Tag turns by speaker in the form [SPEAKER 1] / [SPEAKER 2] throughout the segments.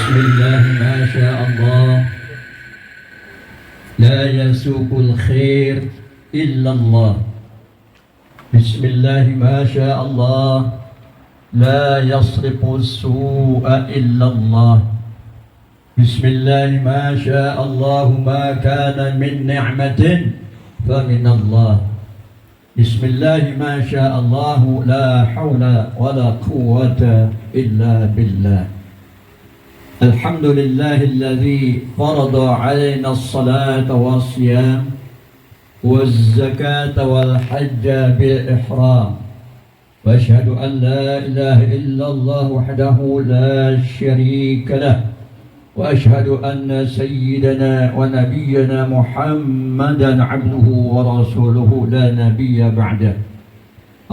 [SPEAKER 1] بسم الله ما شاء الله لا يسوق الخير إلا الله. بسم الله ما شاء الله لا يصرف السوء إلا الله. بسم الله ما شاء الله ما كان من نعمة فمن الله. بسم الله ما شاء الله لا حول ولا قوة إلا بالله. الحمد لله الذي فرض علينا الصلاة والصيام والزكاة والحج بالإحرام، وأشهد أن لا إله إلا الله وحده لا شريك له، وأشهد أن سيدنا ونبينا محمدا عبده ورسوله لا نبي بعده.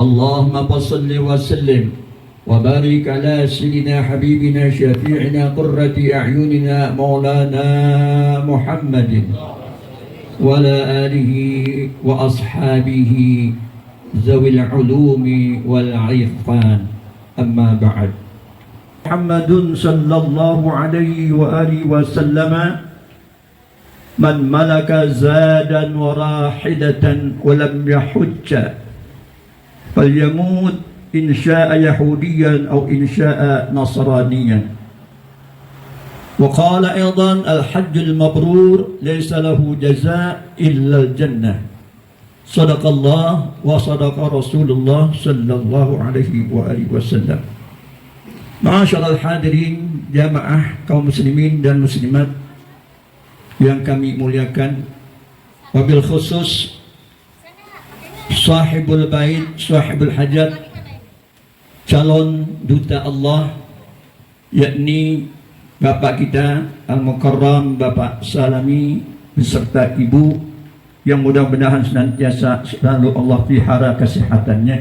[SPEAKER 1] اللهم صل وسلم وبارك على سيدنا حبيبنا شفيعنا قرة أعيننا مولانا محمد وعلى آله وأصحابه ذوي العلوم والعرفان. أما بعد، محمد صلى الله عليه وآله وسلم من ملك زادا وراحلة ولم يحج فليموت إن شاء يهوديا أو إن شاء نصرانيا. وقال أيضا الحج المبرور ليس له جزاء إلا الجنة. صدق الله وصدق رسول الله صلى الله عليه وآله وسلم. Ma'asyiral hadirin jamaah kaum muslimin dan muslimat yang kami muliakan, wabil khusus sahibul bait, sahibul hajat, calon duta Allah, yakni Bapak kita Al-Mukarram Bapak Salami beserta Ibu, yang mudah-mudahan senantiasa selalu Allah pelihara kesehatannya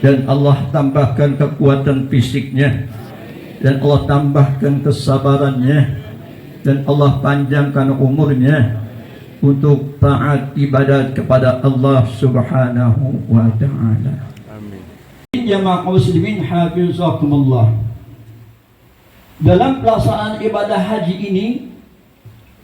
[SPEAKER 1] dan Allah tambahkan kekuatan fisiknya dan Allah tambahkan kesabarannya dan Allah panjangkan umurnya untuk taat ibadat kepada Allah Subhanahu wa ta'ala. Amin. Jamaah muslimin hafizakumullah. Dalam pelaksanaan ibadah haji ini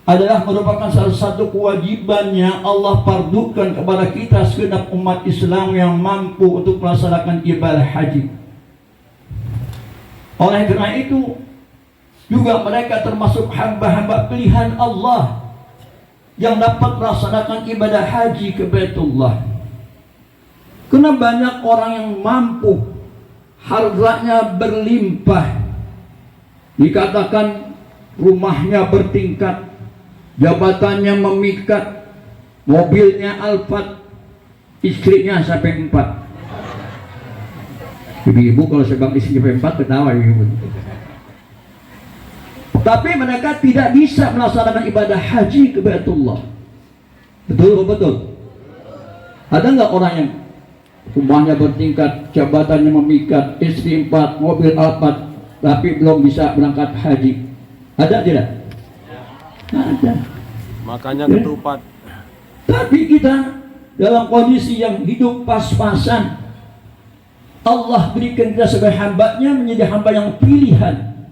[SPEAKER 1] adalah merupakan salah satu kewajiban yang Allah fardukan kepada kita segenap umat Islam yang mampu untuk melaksanakan ibadah haji. Oleh karena itu juga mereka termasuk hamba-hamba pilihan Allah yang dapat melaksanakan ibadah haji ke Baitullah. Karena banyak orang yang mampu, hartanya berlimpah, dikatakan rumahnya bertingkat, jabatannya memikat, mobilnya Alphard, istrinya sampai 4. Ibu-ibu kalau sebab istri sampai 4 ketawa ibu. Tapi mereka tidak bisa melaksanakan ibadah haji ke Baitullah. Betul? Betul? Ada nggak orang yang rumahnya bertingkat, jabatannya memikat, istri 4, mobil Alphard, tapi belum bisa berangkat haji? Ada tidak? Ada.
[SPEAKER 2] Makanya ketupat.
[SPEAKER 1] Tapi kita dalam kondisi yang hidup pas-pasan, Allah berikan kita sebagai hambanya menjadi hamba yang pilihan,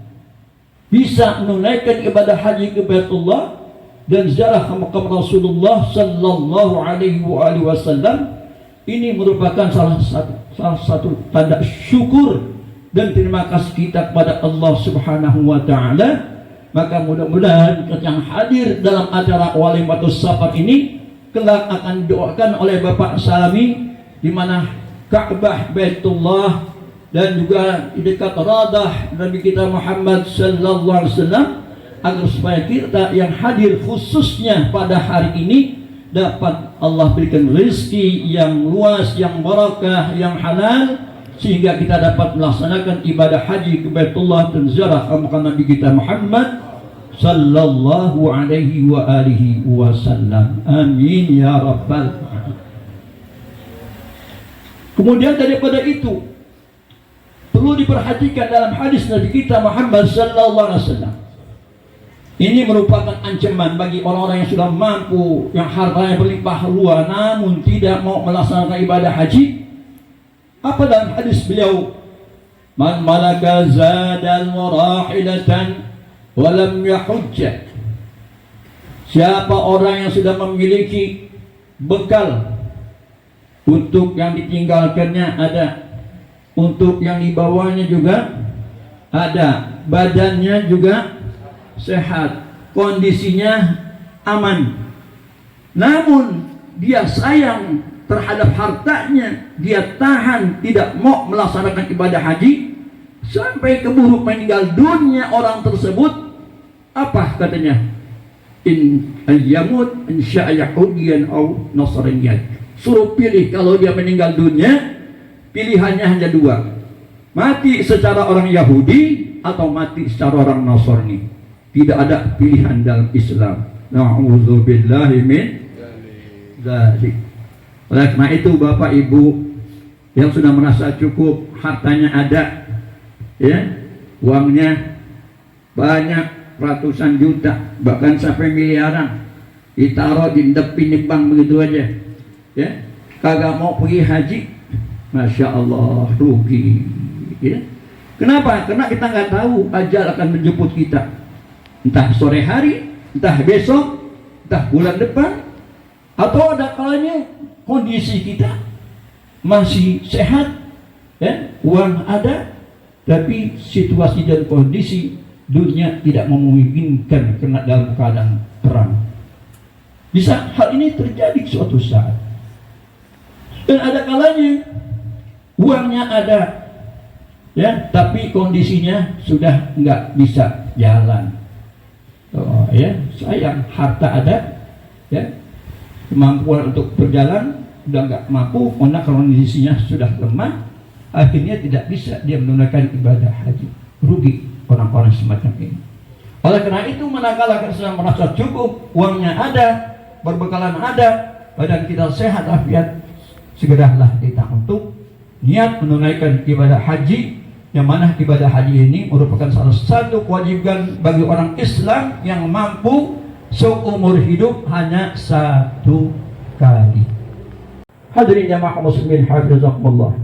[SPEAKER 1] bisa menunaikan ibadah haji ke Baitullah dan ziarah ke makam Rasulullah sallallahu alaihi wasallam. Ini merupakan salah satu tanda syukur dan terima kasih kita kepada Allah Subhanahu wa ta'ala. Maka mudah-mudahan yang hadir dalam acara Walimatus Safar ini kelak akan didoakan oleh Bapak Salami, di mana Ka'bah Baitullah dan juga di dekat radah Nabi kita Muhammad sallallahu alaihi wasallam, agar supaya kita yang hadir khususnya pada hari ini dapat Allah berikan rezeki yang luas, yang barakah, yang halal, sehingga kita dapat melaksanakan ibadah haji ke Baitullah dan ziarah ke makam Nabi kita Muhammad sallallahu alaihi wa alihi wasallam. Amin ya rabbal alamin. Kemudian daripada itu perlu diperhatikan dalam hadis Nabi kita Muhammad sallallahu alaihi wasallam. Ini merupakan ancaman bagi orang-orang yang sudah mampu, yang hartanya berlimpah ruah namun tidak mau melaksanakan ibadah haji. Apa dalam hadis beliau? Man malaka zadan wa rahilatan walam yahujja. Siapa orang yang sudah memiliki bekal, untuk yang ditinggalkannya ada, untuk yang dibawanya juga ada, badannya juga sehat, kondisinya aman, namun dia sayang terhadap hartanya, dia tahan tidak mau melaksanakan ibadah haji sampai keburu meninggal dunia orang tersebut. Apa katanya? In ayyamut insya'a yahudiyan au nasraniyan. Suruh pilih, kalau dia meninggal dunia pilihannya hanya dua, mati secara orang Yahudi atau mati secara orang Nasrani. Tidak ada pilihan dalam Islam. Na'udzubillahi min dzalik. Oleh karena itu Bapak Ibu yang sudah merasa cukup, hartanya ada, ya, uangnya banyak, ratusan juta, bahkan sampai miliaran, ditaruh di depan bank begitu aja, ya, kagak mau pergi haji, Masya Allah, rugi, ya. Kenapa? Karena kita nggak tahu ajal akan menjemput kita, entah sore hari, entah besok, entah bulan depan, atau ada kalanya kondisi kita masih sehat, ya, uang ada, tapi situasi dan kondisi dunia tidak memungkinkan kena dalam keadaan perang. Bisa hal ini terjadi suatu saat. Dan ada kalanya uangnya ada, ya, tapi kondisinya sudah nggak bisa jalan. Oh, ya, sayang, harta ada, ya, kemampuan untuk berjalan sudah nggak mampu karena kondisinya sudah lemah, akhirnya tidak bisa dia menunaikan ibadah haji. Rugi orang-orang semacam ini. Oleh karena itu, manakala kita sedang merasa cukup, uangnya ada, berbekalan ada, badan kita sehat afiat, segeralah kita untuk niat menunaikan ibadah haji, yang mana ibadah haji ini merupakan salah satu kewajiban bagi orang Islam yang mampu seumur hidup hanya satu kali. Hadirin jamaah muslimin hafizakumullah.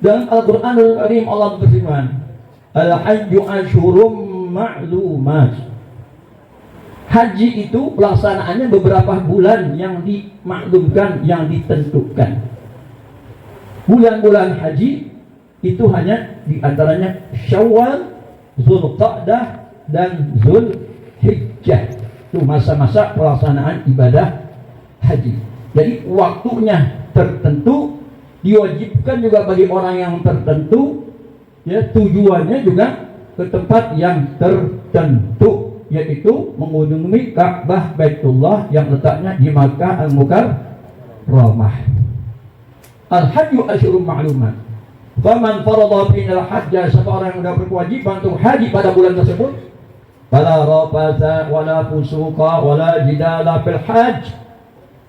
[SPEAKER 1] Dalam Al-Qur'anul Karim Allah berfirman, Al-hajju asyhurum ma'lumat. Haji itu pelaksanaannya beberapa bulan yang dimaklumkan, yang ditentukan. Bulan-bulan haji itu hanya diantaranya Syawal, Zulqa'dah, dan Zulhijjah. Itu masa-masa pelaksanaan ibadah haji. Jadi waktunya tertentu, diwajibkan juga bagi orang yang tertentu, ya, tujuannya juga ke tempat yang tertentu, yaitu mengunjungi Ka'bah Baitullah yang letaknya di Makkah Al-Mukarramah. Al-hajju asyhurun ma'lumat. Faman farada fina al-hajja, siapa orang yang sudah berkewajiban untuk haji pada bulan tersebut, fala rafasa wala fusuqa wala jidala fil hajj.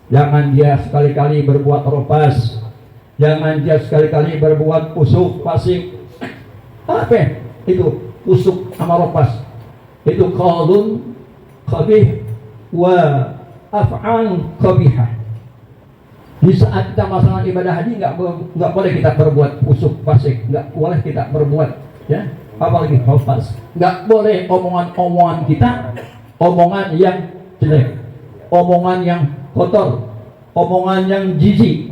[SPEAKER 1] Jangan dia sekali-kali berbuat rafas, jangan dia sekali-kali berbuat fusuk, fasik. Apa itu fusuk sama rafas? Itu qaulun qabih wa af'al qabihah. Di saat kita melaksanakan ibadah haji nggak boleh kita berbuat fusuk, fasik, nggak boleh kita berbuat, ya, apalagi rafas. Nggak boleh omongan kita, omongan yang jelek, omongan yang kotor, omongan yang jijik.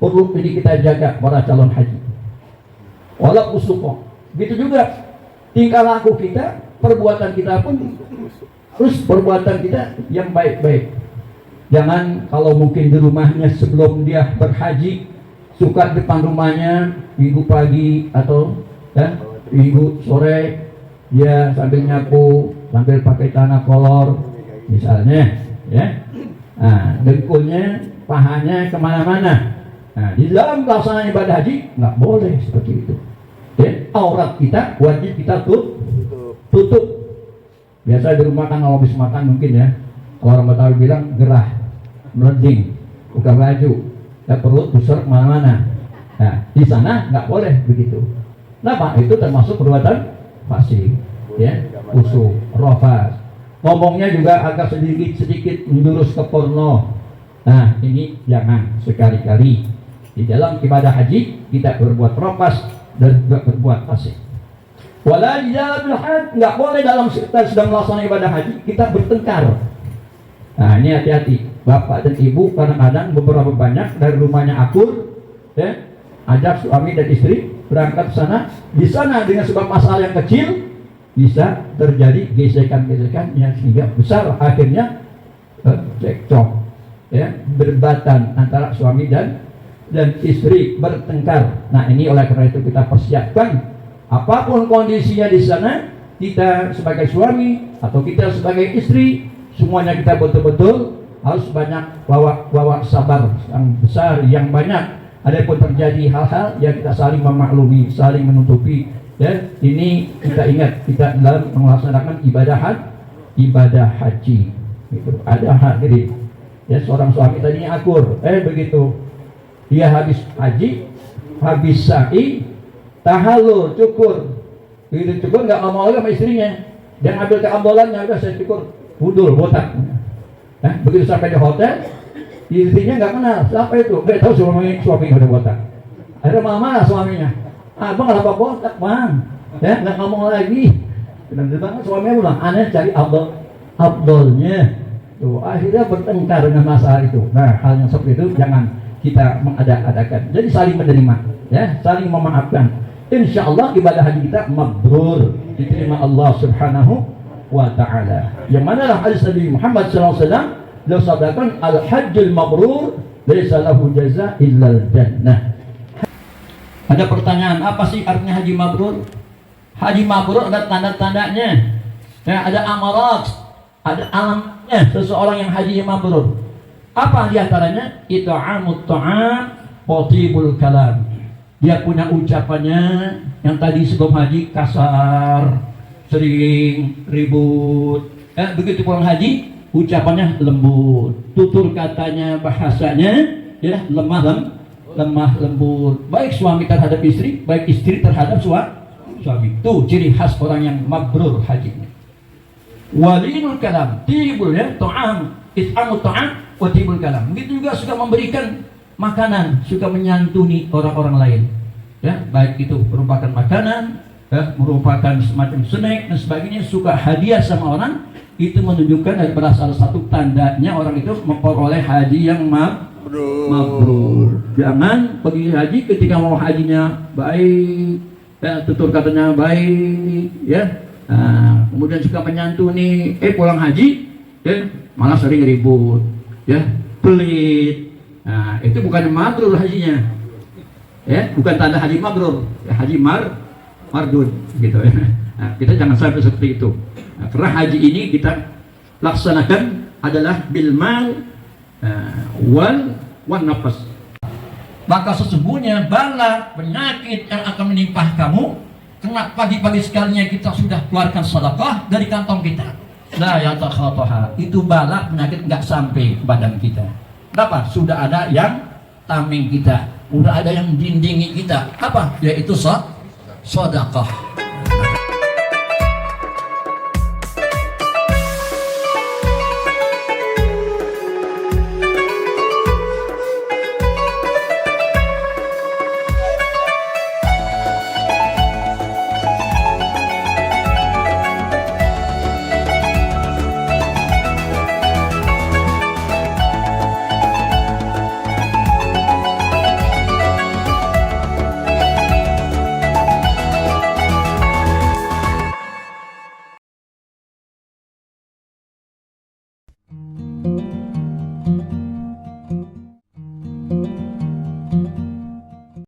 [SPEAKER 1] Perlu ini kita jaga para calon haji. Wala fusuq. Begitu juga tingkah laku kita, perbuatan kita pun harus perbuatan kita yang baik-baik. Jangan kalau mungkin di rumahnya sebelum dia berhaji, suka depan rumahnya minggu pagi atau, ya, minggu sore dia sambil nyapu, sambil pakai tanah kolor misalnya, ya. Nah, dengkulnya, pahanya kemana-mana. Nah, di dalam pelaksanaan ibadah haji nggak boleh seperti itu. Ya, aurat kita wajib kita tutup. Biasa di rumah kan kalau habis makan mungkin, ya, orang Betawi bilang gerah, melending, buka baju, ya, perut busur kemana-mana. Nah, di sana nggak boleh begitu. Kenapa? Itu termasuk perbuatan fasik, ya, usuk, rafas. Ngomongnya juga agak sedikit menjurus ke porno. Nah, ini jangan sekali-kali. Di dalam ibadah haji kita berbuat rafas dan juga berbuat fasik. Wala jidal haji, nggak boleh dalam kita sedang melaksanakan ibadah haji kita bertengkar. Nah ini hati-hati, bapak dan ibu kadang-kadang beberapa banyak dari rumahnya akur, ya, ajak suami dan istri berangkat ke sana. Di sana dengan sebab masalah yang kecil bisa terjadi gesekan-gesekan yang sehingga besar, akhirnya cekcok, ya, berbatan antara suami dan istri, bertengkar. Nah ini oleh karena itu kita persiapkan apapun kondisinya di sana, kita sebagai suami atau kita sebagai istri, semuanya kita betul-betul harus banyak bawa sabar yang besar, yang banyak. Adapun terjadi hal-hal yang kita saling memaklumi, saling menutupi, ya, ini kita ingat kita dalam melaksanakan ibadah haji. Gitu. Ada hadirin, ya, seorang suami tadinya akur, begitu dia habis haji, habis sa'i, tahallul, cukur, begitu cukur nggak ngomong lagi sama istrinya, dia ambil keambolannya, udah saya cukur, budul, botak. Begitu sampai di hotel, istrinya nggak kenal siapa itu, nggak tahu suaminya udah botak. Akhirnya marah suaminya, abang kenapa botak bang? Ya nggak ngomong lagi. Benar banget suaminya bilang, aneh cari abdolnya. Tuh, akhirnya bertengkar dengan masalah itu. Nah hal yang seperti itu jangan kita mengada-adakan. Jadi saling menerima, ya, saling memaafkan. Insya Allah ibadah haji kita mabrur, diterima Allah Subhanahu wa Ta'ala. Yang mana lah hadis Nabi Muhammad SAW, beliau sabdakan al-hajjul mabrur laisa lahu jaza illal jannah. Ada pertanyaan, apa sih artinya haji mabrur? Haji mabrur ada tanda-tandanya, ya, ada amarat, ada alamnya seseorang yang haji mabrur. Apa diantaranya? It'amut ta'am wa tibul kalam. Dia punya ucapannya yang tadi sebelum haji kasar, sering ribut. Begitu pulang haji, ucapannya lembut, tutur katanya, bahasanya, ya, lemah lembut. Baik suami terhadap istri, baik istri terhadap suami. Itu ciri khas orang yang mabrur hajinya. Walinul kalam, tibul, ya, ta'am, it'amut ta'am wa tibul kalam. Begitu juga suka memberikan makanan, suka menyantuni orang-orang lain, ya, baik itu merupakan makanan, ya, merupakan semacam snack dan sebagainya, suka hadiah sama orang. Itu menunjukkan daripada salah satu tandanya orang itu memperoleh haji yang mabrur. Jangan pergi haji ketika mau hajinya baik, ya, tutur katanya baik, ya, kemudian suka menyantuni, pulang haji, ya, malah sering ribut, ya, pelit. Nah, itu bukan mabrur hajinya, ya, bukan tanda haji mabrur, ya, haji mardud, gitu, ya. Nah, kita jangan sampai seperti itu. Nah, karena haji ini kita laksanakan adalah bil mal wal nafas. Maka sesungguhnya bala penyakit yang akan menimpa kamu karena pagi-pagi sekalinya kita sudah keluarkan sedekah dari kantong kita. La yatakhataha, itu bala penyakit nggak sampai ke badan kita. Kenapa? Sudah ada yang tameng kita, sudah ada yang dindingi kita. Apa? Yaitu sedekah.